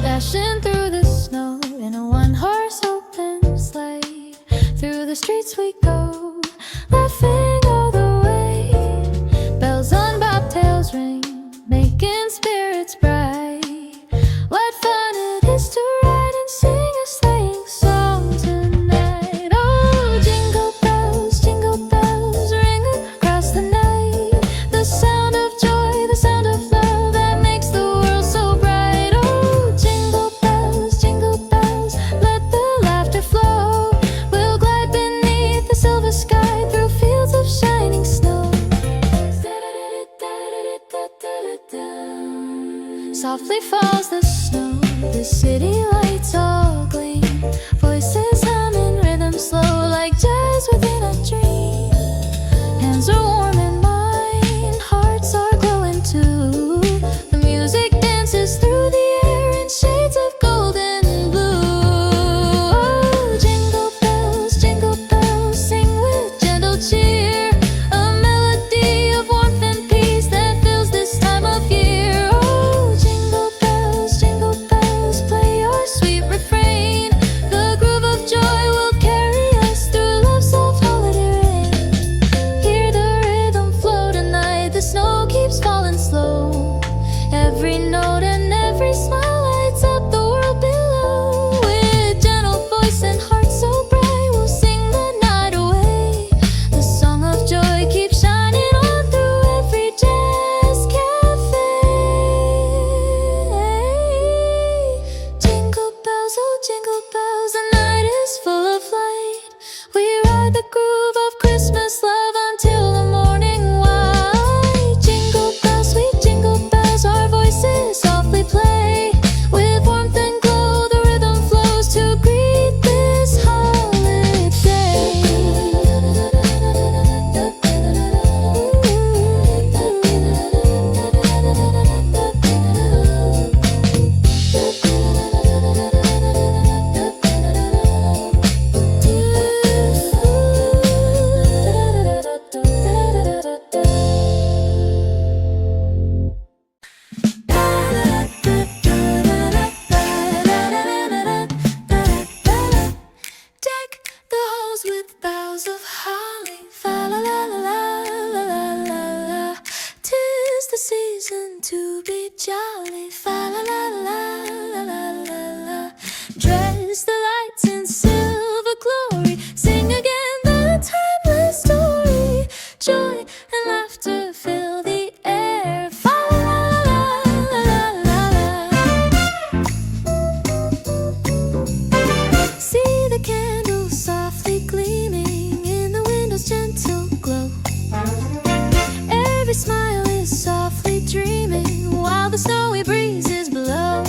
Dashing through the snow in a one-horse open sleigh. Through the streets we go, laughing all the way. Bells on bobtails ring, making spirits bright. What fun it is to ride and sing a sleighing song tonight. Oh, jingle bells ring across the night. The sound of joy, the sound of love that makes the world so bright. Oh, jingle bells, let the laughter flow. We'll glide beneath the silver sky through fields of shining snow. Softly falls the snow, the city lights all gleam. Voices humming, rhythm slow like jazz within a dream. Hands are warm and mine, hearts are glowing too. The music dances through the air in shades of gold and blue. Oh, jingle bells, sing with gentle cheer. A melody of warmth and peace that fills this time of year. Oh, jingle bells, play your sweet refrain. The groove of joy will carry us through love's soft holiday rain. Hear the rhythm flow tonight, the snow keeps falling slow. Every note and every smile lights up the world below. With gentle voice and heart so bright, we'll sing the night away. The song of joy keeps shining on through every jazz cafe. Jingle bells, oh jingle bells, the night is full of light. We ride the groove of Christmas love until the morning light. Jingle bells, sweet jingle bells, our voices softly play. With warmth and glow, the rhythm flows to greet this holiday. Deck the halls with boughs of holly, fa la la la la la la la. 'Tis the season to be jolly, fa la la la la la la la. Dress the lights in silver glory, sing again the timeless story. Joy and laughter fill the air, fa la la la la la la. See the candles softly gleaming in the window's gentle glow. Every smile is softly dreaming while the snowy breezes blow.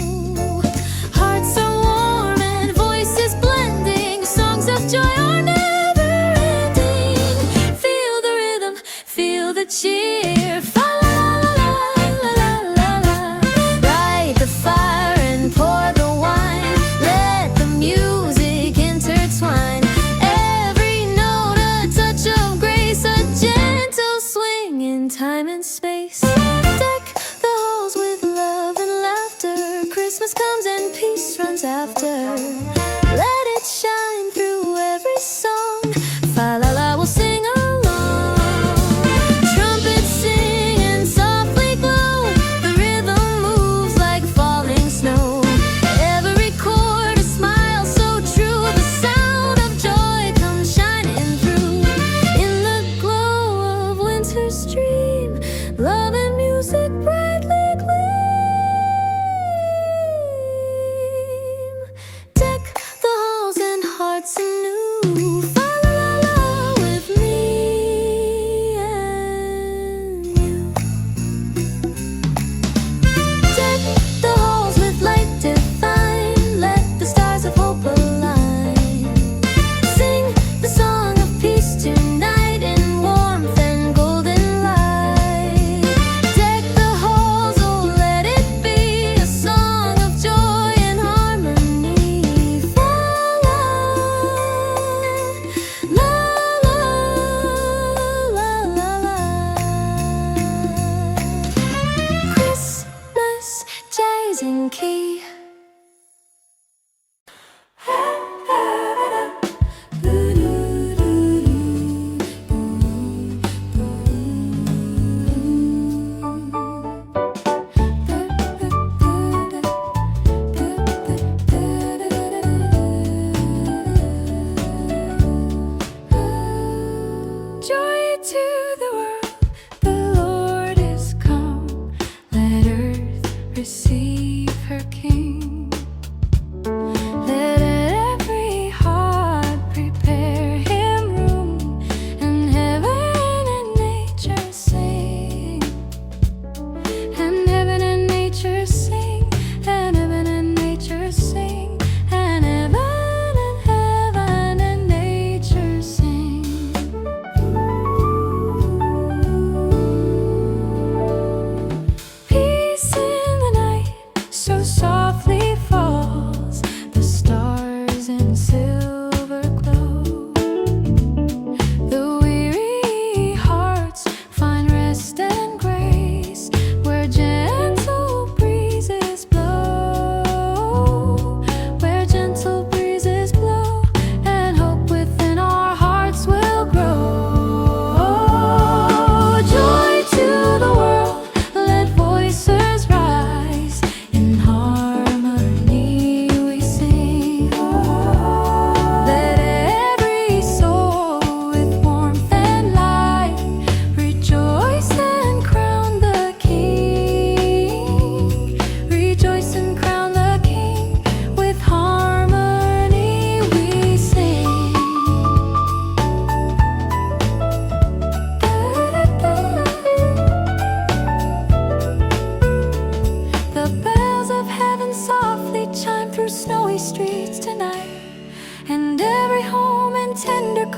Hearts are warm and voices blending, songs of joy are never ending. Feel the rhythm, feel the cheer, fa la la la la la la. Light the fire and pour the wine, let the music intertwine. Every note a touch of grace, a gentle swing in time and space. Deck the halls with love and laughter, Christmas comes and peace runs after. Let it shine through every song, fa la la we'll sing along. Trumpets sing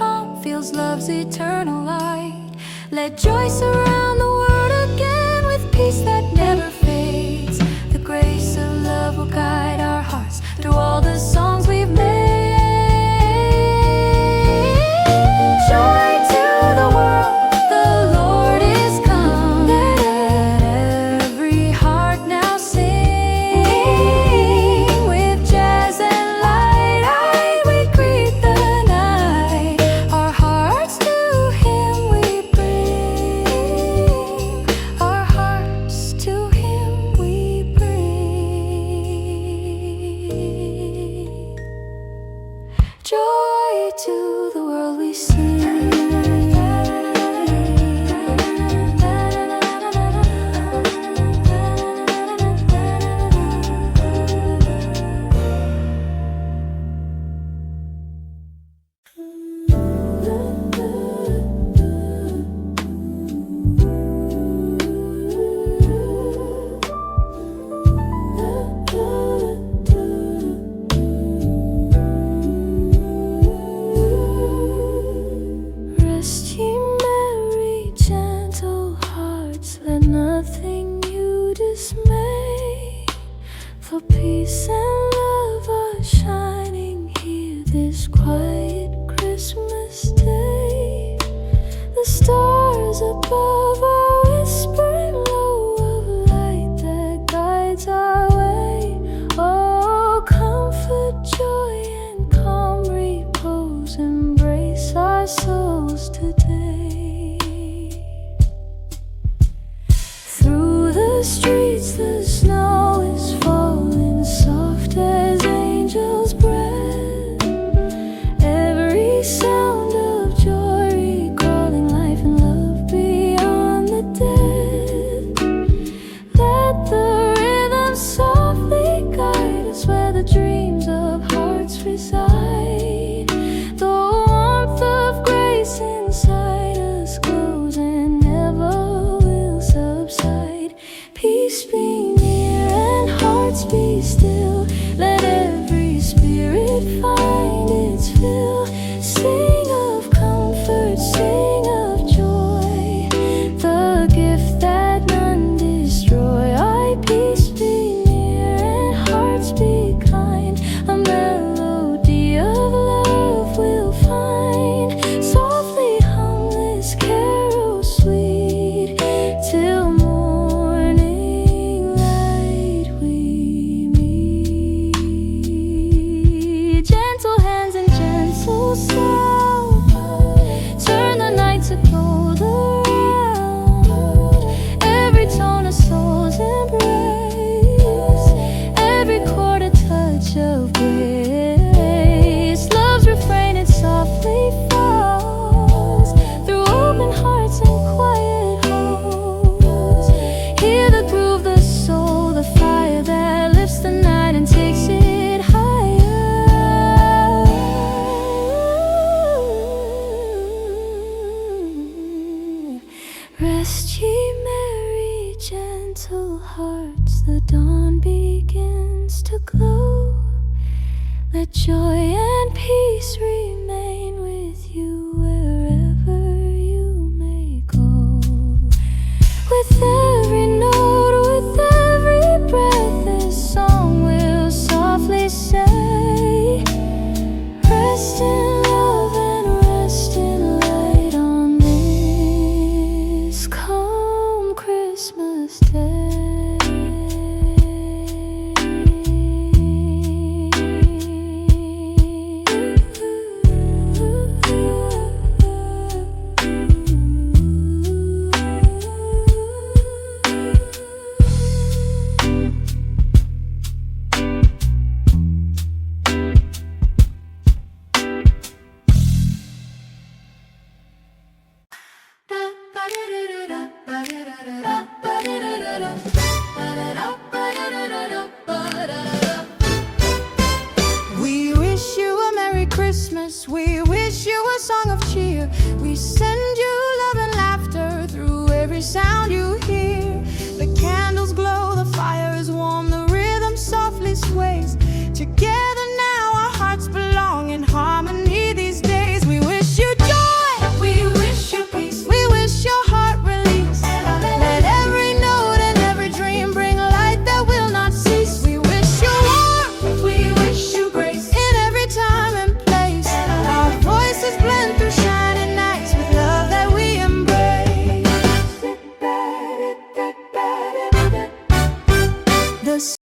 calm fills love's eternal light. Let joy surround the world again with peace that never fades. The grace of love will guide our hearts through all the songs we've made. Joy to the world, the Lord is come. Let every heart now sing. With jazz and light, we greet the night. Our hearts to Him we bring. Our hearts to Him we bring. Joy to the world we sing. Rest ye merry, gentle hearts, let nothing you dismay. For peace and love are shining here this quiet Christmas day. The stars above are whispering low of light that guides our way. Oh, comfort, joy, and calm repose embrace our souls today. Through the streets the snow is falling soft as angels' breath. Every sound of joy recalling life and love beyond the dead. Let the rhythm softly guide us where the dreams of hearts reside. The warmth of grace inside us glows and never will subside. Peace be near and hearts be still. Let every spirit find its fill. Sing of comfort, sing of joy, the gift that none destroy. Aye, peace be near and hearts be kind. A melody of love we'll find. Softly hum this carol sweet till morning light we meet. Gentle hands and gentle sound turn the night to gold around. Every tone a soul's embrace, every chord a touch of grace. Love's refrain it softly falls through open hearts and quiet halls. Hear the groove, the soul, the fire that lifts the night and takes it higher. Rest ye merry, gentle hearts, the dawn begins to glow. Let joy and peace remain with you wherever you may go. With every note, with every breath, this song will softly say. Rest in love and rest in light on this calm Christmas day. We wish you a Merry Christmas. We wish you a song of cheer. We say